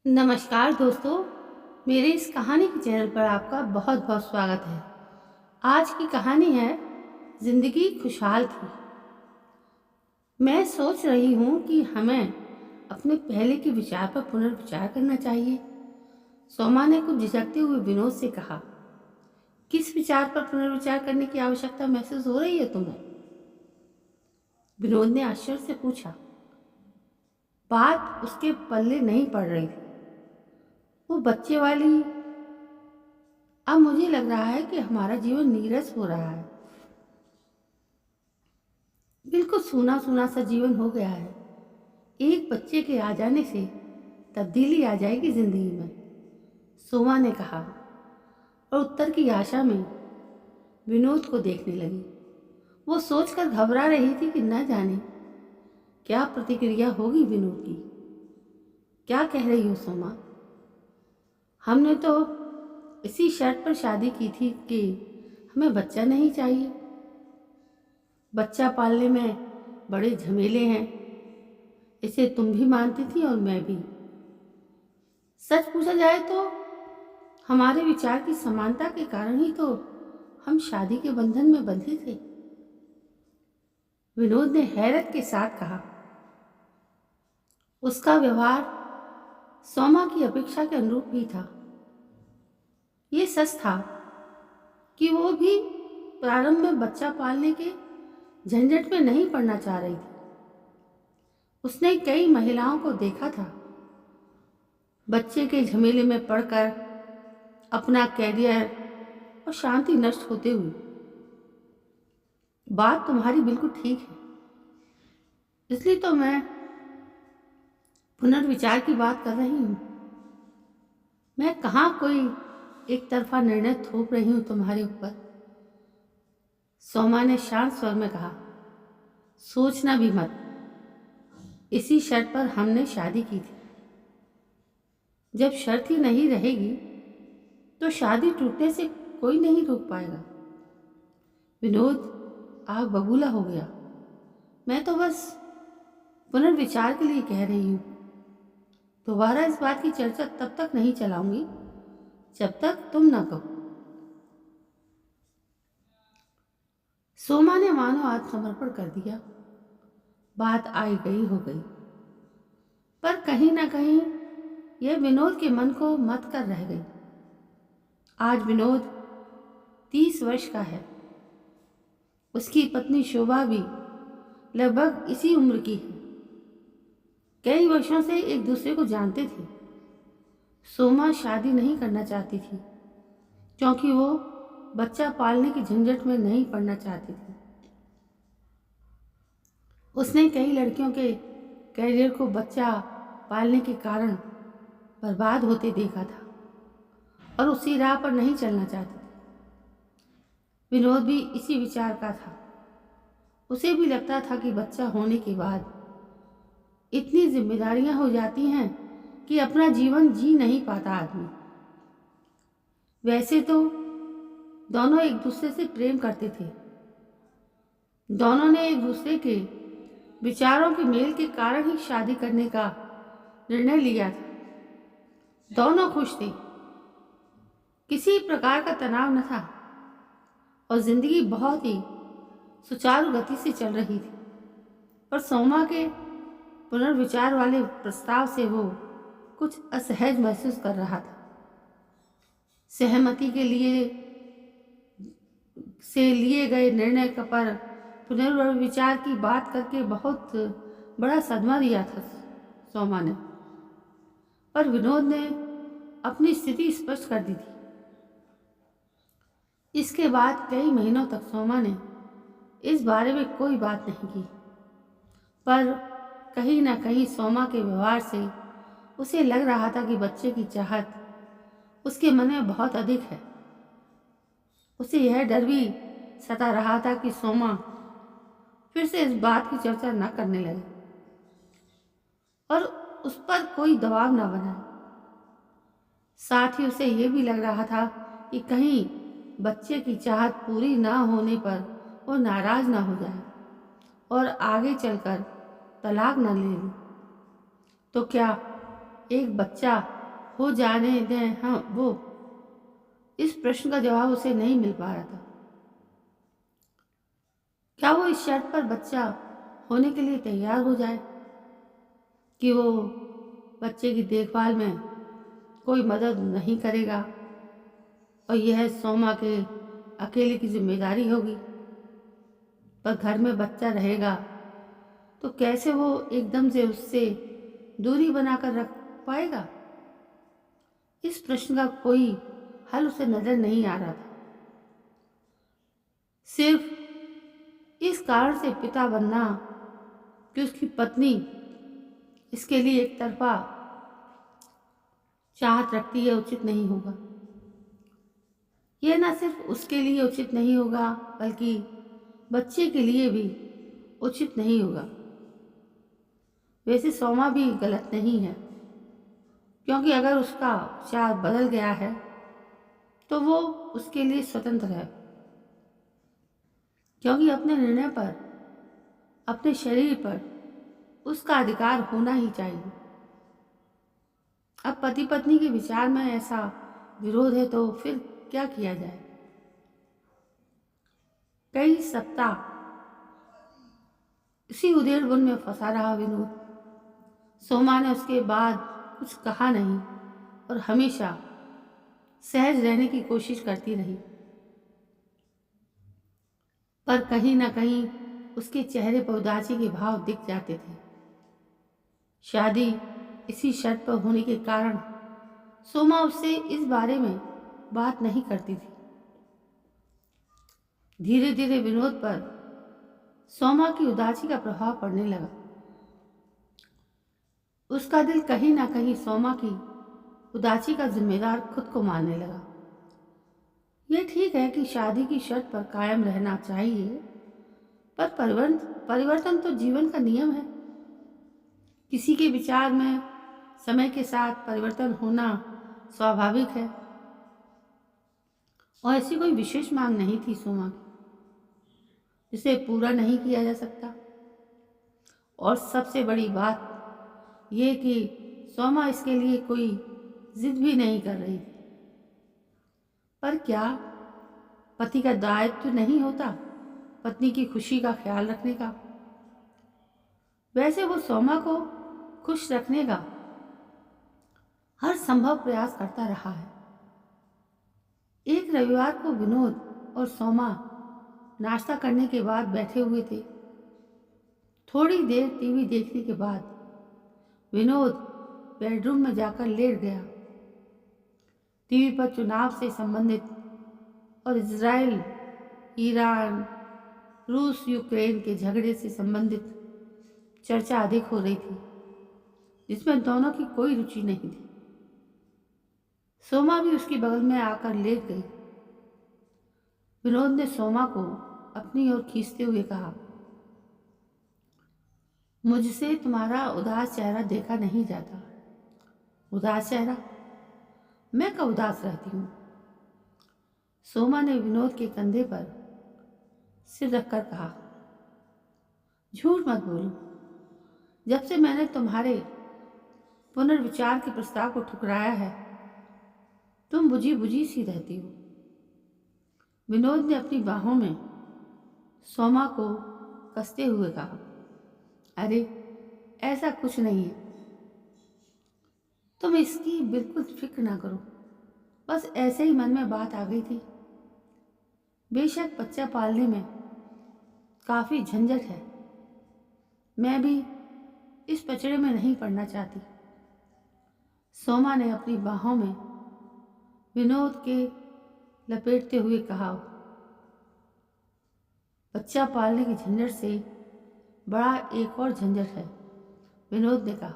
नमस्कार दोस्तों, मेरे इस कहानी के चैनल पर आपका बहुत बहुत स्वागत है। आज की कहानी है जिंदगी खुशहाल थी। मैं सोच रही हूँ कि हमें अपने पहले के विचार पर पुनर्विचार करना चाहिए। सोमा ने कुछ झिझकते हुए विनोद से कहा, किस विचार पर पुनर्विचार करने की आवश्यकता महसूस हो रही है तुम्हें? विनोद ने आश्चर्य से पूछा। बात उसके पल्ले नहीं पड़ रही थी। वो बच्चे वाली, अब मुझे लग रहा है कि हमारा जीवन नीरस हो रहा है। बिल्कुल सूना सूना सा जीवन हो गया है। एक बच्चे के आ जाने से तब्दीली आ जाएगी जिंदगी में, सोमा ने कहा और उत्तर की आशा में विनोद को देखने लगी। वो सोचकर घबरा रही थी कि न जाने क्या प्रतिक्रिया होगी विनोद की। क्या कह रही हो सोमा? हमने तो इसी शर्त पर शादी की थी कि हमें बच्चा नहीं चाहिए। बच्चा पालने में बड़े झमेले हैं, इसे तुम भी मानती थी और मैं भी। सच पूछा जाए तो हमारे विचार की समानता के कारण ही तो हम शादी के बंधन में बंधे थे, विनोद ने हैरत के साथ कहा। उसका व्यवहार सोमा की अपेक्षा के अनुरूप भी था। ये सच था कि वो भी प्रारंभ में बच्चा पालने के झंझट में नहीं पड़ना चाह रही थी। उसने कई महिलाओं को देखा था, बच्चे के झमेले में पड़कर अपना कैरियर और शांति नष्ट होते हुए। बात तुम्हारी बिल्कुल ठीक है, इसलिए तो मैं पुनर्विचार की बात कर रही हूँ। मैं कहाँ कोई एक तरफा निर्णय थोप रही हूँ तुम्हारे ऊपर, सोमा ने शांत स्वर में कहा। सोचना भी मत, इसी शर्त पर हमने शादी की थी। जब शर्त ही नहीं रहेगी तो शादी टूटने से कोई नहीं रोक पाएगा। विनोद आग बबूला हो गया। मैं तो बस पुनर्विचार के लिए कह रही हूँ। दोबारा इस बात की चर्चा तब तक नहीं चलाऊंगी जब तक तुम ना कहो। सोमा ने मानो आत्मसमर्पण कर दिया। बात आई गई हो गई, पर कहीं ना कहीं यह विनोद के मन को मत कर रह गई। आज विनोद 30 वर्ष का है। उसकी पत्नी शोभा भी लगभग इसी उम्र की है। कई वर्षों से एक दूसरे को जानते थे। सोमा शादी नहीं करना चाहती थी क्योंकि वो बच्चा पालने की झंझट में नहीं पड़ना चाहती थी। उसने कई लड़कियों के कैरियर को बच्चा पालने के कारण बर्बाद होते देखा था और उसी राह पर नहीं चलना चाहती थी। विनोद भी इसी विचार का था। उसे भी लगता था कि बच्चा होने के बाद इतनी जिम्मेदारियां हो जाती हैं कि अपना जीवन जी नहीं पाता आदमी। वैसे तो दोनों एक दूसरे से प्रेम करते थे। दोनों ने एक दूसरे के विचारों के मेल के कारण ही शादी करने का निर्णय लिया था। दोनों खुश थे, किसी प्रकार का तनाव न था और जिंदगी बहुत ही सुचारू गति से चल रही थी। पर सोमा के पुनर्विचार वाले प्रस्ताव से वो कुछ असहज महसूस कर रहा था। सहमति के लिए से लिए गए निर्णय का पर पुनर्विचार की बात करके बहुत बड़ा सदमा दिया था सोमा ने। पर विनोद ने अपनी स्थिति स्पष्ट कर दी थी। इसके बाद कई महीनों तक सोमा ने इस बारे में कोई बात नहीं की, पर कहीं ना कहीं सोमा के व्यवहार से उसे लग रहा था कि बच्चे की चाहत उसके मन में बहुत अधिक है। उसे यह डर भी सता रहा था कि सोमा फिर से इस बात की चर्चा न करने लगे और उस पर कोई दबाव न बनाए। साथ ही उसे यह भी लग रहा था कि कहीं बच्चे की चाहत पूरी ना होने पर वो नाराज ना हो जाए और आगे चलकर तलाक न ले ले, तो क्या एक बच्चा हो जाने दें। हाँ, वो इस प्रश्न का जवाब उसे नहीं मिल पा रहा था। क्या वो इस शर्त पर बच्चा होने के लिए तैयार हो जाए कि वो बच्चे की देखभाल में कोई मदद नहीं करेगा और यह सोमा के अकेले की जिम्मेदारी होगी। पर घर में बच्चा रहेगा तो कैसे वो एकदम से उससे दूरी बनाकर रख पाएगा? इस प्रश्न का कोई हल उसे नजर नहीं आ रहा था। सिर्फ इस कारण से पिता बनना कि उसकी पत्नी इसके लिए एक तरफा चाहत रखती है उचित नहीं होगा। यह न सिर्फ उसके लिए उचित नहीं होगा बल्कि बच्चे के लिए भी उचित नहीं होगा। वैसे सोमा भी गलत नहीं है, क्योंकि अगर उसका विचार बदल गया है तो वो उसके लिए स्वतंत्र है, क्योंकि अपने निर्णय पर, अपने शरीर पर उसका अधिकार होना ही चाहिए। अब पति पत्नी के विचार में ऐसा विरोध है तो फिर क्या किया जाए? कई सप्ताह इसी उधेड़बुन में फंसा रहा विनोद। सोमा ने उसके बाद कुछ कहा नहीं और हमेशा सहज रहने की कोशिश करती रही, पर कहीं ना कहीं उसके चेहरे पर उदासी के भाव दिख जाते थे। शादी इसी शर्त पर होने के कारण सोमा उससे इस बारे में बात नहीं करती थी। धीरे धीरे विनोद पर सोमा की उदासी का प्रभाव पड़ने लगा। उसका दिल कहीं ना कहीं सोमा की उदासी का जिम्मेदार खुद को मानने लगा। यह ठीक है कि शादी की शर्त पर कायम रहना चाहिए, पर परिवर्तन तो जीवन का नियम है। किसी के विचार में समय के साथ परिवर्तन होना स्वाभाविक है और ऐसी कोई विशेष मांग नहीं थी सोमा की जिसे पूरा नहीं किया जा सकता। और सबसे बड़ी बात यह कि सोमा इसके लिए कोई जिद भी नहीं कर रही थी। पर क्या पति का दायित्व तो नहीं होता पत्नी की खुशी का ख्याल रखने का? वैसे वो सोमा को खुश रखने का हर संभव प्रयास करता रहा है। एक रविवार को विनोद और सोमा नाश्ता करने के बाद बैठे हुए थे। थोड़ी देर टीवी देखने के बाद विनोद बेडरूम में जाकर लेट गया। टीवी पर चुनाव से संबंधित और इजराइल, ईरान, रूस यूक्रेन के झगड़े से संबंधित चर्चा अधिक हो रही थी, जिसमें दोनों की कोई रुचि नहीं थी। सोमा भी उसके बगल में आकर लेट गई। विनोद ने सोमा को अपनी ओर खींचते हुए कहा, मुझसे तुम्हारा उदास चेहरा देखा नहीं जाता। उदास चेहरा? मैं कब उदास रहती हूँ? सोमा ने विनोद के कंधे पर सिर रखकर कहा, झूठ मत बोलो। जब से मैंने तुम्हारे पुनर्विचार के प्रस्ताव को ठुकराया है तुम बुझी बुझी सी रहती हो। विनोद ने अपनी बाहों में सोमा को कसते हुए कहा, अरे ऐसा कुछ नहीं है, तुम इसकी बिल्कुल फिक्र ना करो। बस ऐसे ही मन में बात आ गई थी। बेशक बच्चा पालने में काफ़ी झंझट है। मैं भी इस पचड़े में नहीं पड़ना चाहती। सोमा ने अपनी बाहों में विनोद के लपेटते हुए कहा, बच्चा पालने की झंझट से बड़ा एक और झंझट है। विनोद ने कहा।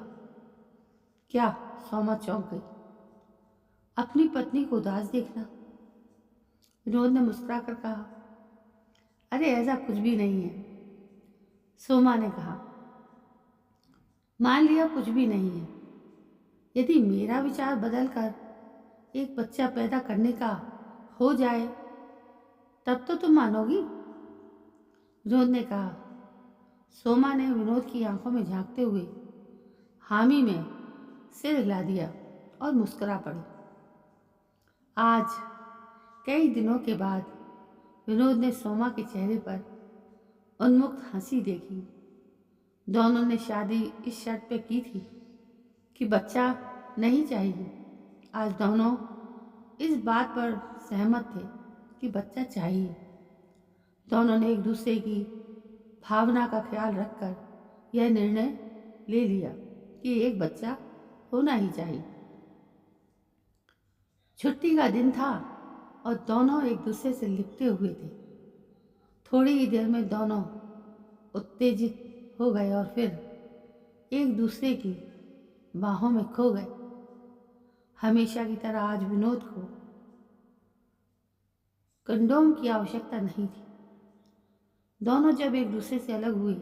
क्या? सोमा चौंक गई। अपनी पत्नी को उदास देखना। विनोद ने मुस्कुराकर कहा, अरे ऐसा कुछ भी नहीं है। सोमा ने कहा, मान लिया कुछ भी नहीं है। यदि मेरा विचार बदलकर एक बच्चा पैदा करने का हो जाए तब तो तुम मानोगी? विनोद ने कहा। सोमा ने विनोद की आंखों में झांकते हुए हामी में सिर हिला दिया। और मुस्कुरा पड़ी। आज कई दिनों के बाद विनोद ने सोमा के चेहरे पर उन्मुक्त हंसी देखी। दोनों ने शादी इस शर्त पे की थी कि बच्चा नहीं चाहिए। आज दोनों इस बात पर सहमत थे कि बच्चा चाहिए। दोनों ने एक दूसरे की भावना का ख्याल रखकर यह निर्णय ले लिया कि एक बच्चा होना ही चाहिए। छुट्टी का दिन था और दोनों एक दूसरे से लिपटे हुए थे। थोड़ी ही देर में दोनों उत्तेजित हो गए और फिर एक दूसरे की बाहों में खो गए। हमेशा की तरह आज विनोद को कंडोम की आवश्यकता नहीं थी। दोनों जब एक दूसरे से अलग हुए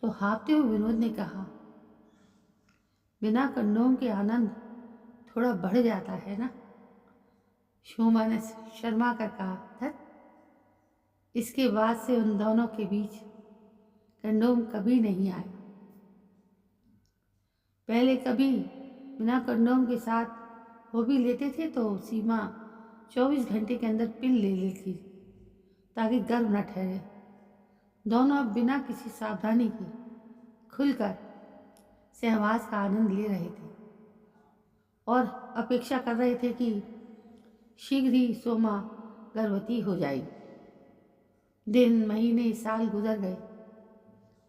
तो हाँफते हुए विनोद ने कहा, बिना कंडोम के आनंद थोड़ा बढ़ जाता है ना। सोमा ने शर्मा कर कहा, धत। इसके बाद से उन दोनों के बीच कंडोम कभी नहीं आया। पहले कभी बिना कंडोम के साथ हो भी लेते थे तो सीमा 24 घंटे के अंदर पिल ले लेती ताकि गर्भ न ठहरे। दोनों अब बिना किसी सावधानी के खुलकर सहवास का आनंद ले रहे थे और अपेक्षा कर रहे थे कि शीघ्र ही सोमा गर्भवती हो जाएगी। दिन, महीने, साल गुजर गए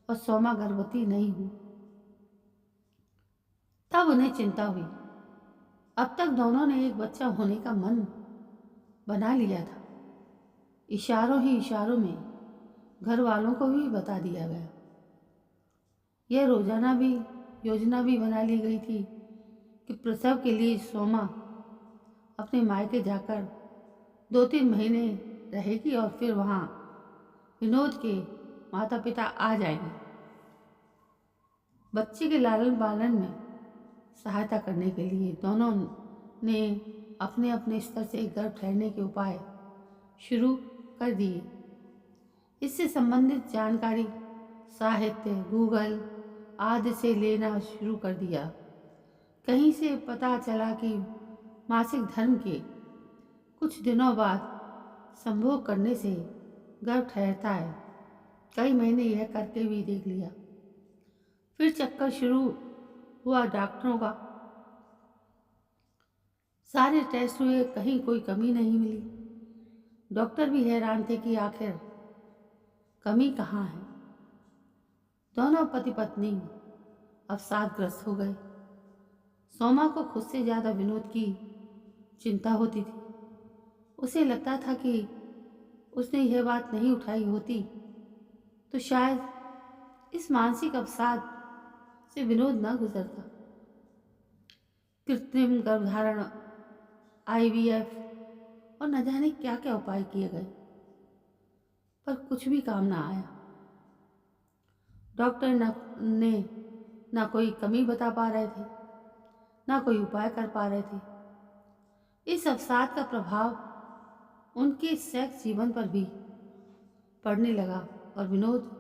और सोमा गर्भवती नहीं हुई। तब उन्हें चिंता हुई। अब तक दोनों ने एक बच्चा होने का मन बना लिया था। इशारों ही इशारों में घर वालों को भी बता दिया गया। यह योजना भी बना ली गई थी कि प्रसव के लिए सोमा अपने मायके जाकर 2-3 महीने रहेगी और फिर वहाँ विनोद के माता पिता आ जाएंगे। बच्चे के लालन पालन में सहायता करने के लिए दोनों ने अपने अपने स्तर से गर्भ ठहरने के उपाय शुरू कर दिए। इससे संबंधित जानकारी साहित्य, गूगल आदि से लेना शुरू कर दिया। कहीं से पता चला कि मासिक धर्म के कुछ दिनों बाद संभोग करने से गर्भ ठहरता है। कई महीने यह करके भी देख लिया। फिर चक्कर शुरू हुआ डॉक्टरों का। सारे टेस्ट हुए, कहीं कोई कमी नहीं मिली। डॉक्टर भी हैरान थे कि आखिर कमी कहाँ है। दोनों पति पत्नी अवसादग्रस्त हो गए। सोमा को खुद से ज़्यादा विनोद की चिंता होती थी। उसे लगता था कि उसने यह बात नहीं उठाई होती तो शायद इस मानसिक अवसाद से विनोद न गुजरता। कृत्रिम गर्भधारण, IVF और न जाने क्या क्या उपाय किए गए, पर कुछ भी काम ना आया। डॉक्टर ने ना कोई कमी बता पा रहे थे, ना कोई उपाय कर पा रहे थे। इस अवसाद का प्रभाव उनके सेक्स जीवन पर भी पड़ने लगा और विनोद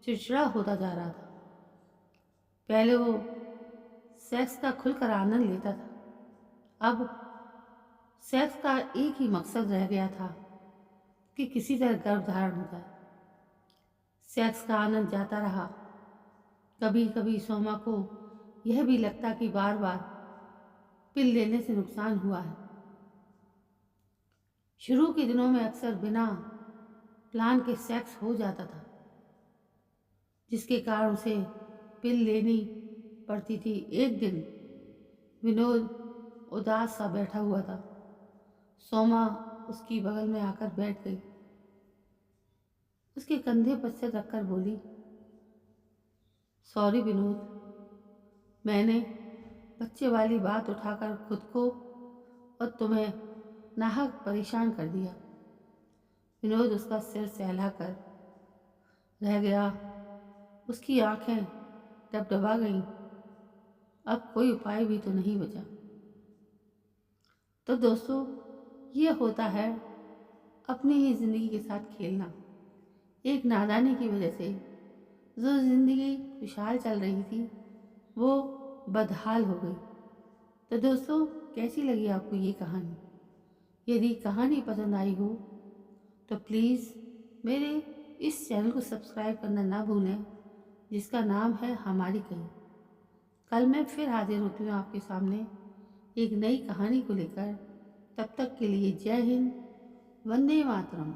चिड़चिड़ा होता जा रहा था। पहले वो सेक्स का खुलकर आनंद लेता था, अब सेक्स का एक ही मकसद रह गया था कि किसी तरह गर्भधारण हो जाए। सेक्स का आनंद जाता रहा। कभी कभी सोमा को यह भी लगता कि बार बार पिल लेने से नुकसान हुआ है। शुरू के दिनों में अक्सर बिना प्लान के सेक्स हो जाता था, जिसके कारण उसे पिल लेनी पड़ती थी। एक दिन विनोद उदास सा बैठा हुआ था। सोमा उसकी बगल में आकर बैठ गई। उसके कंधे पर सिर रखकर बोली, सॉरी विनोद, मैंने बच्चे वाली बात उठाकर खुद को और तुम्हें नाहक परेशान कर दिया। विनोद उसका सिर सहलाकर रह गया। उसकी आंखें डबडबा गईं। अब कोई उपाय भी तो नहीं बचा। तो दोस्तों, ये होता है अपनी ही ज़िंदगी के साथ खेलना। एक नादानी की वजह से जो ज़िंदगी खुशहाल चल रही थी वो बदहाल हो गई। तो दोस्तों, कैसी लगी आपको ये कहानी? यदि कहानी पसंद आई हो तो प्लीज़ मेरे इस चैनल को सब्सक्राइब करना ना भूलें, जिसका नाम है हमारी कही। कल मैं फिर हाजिर होती हूँ आपके सामने एक नई कहानी को लेकर। तब तक के लिए जय हिंद, वंदे मातरम।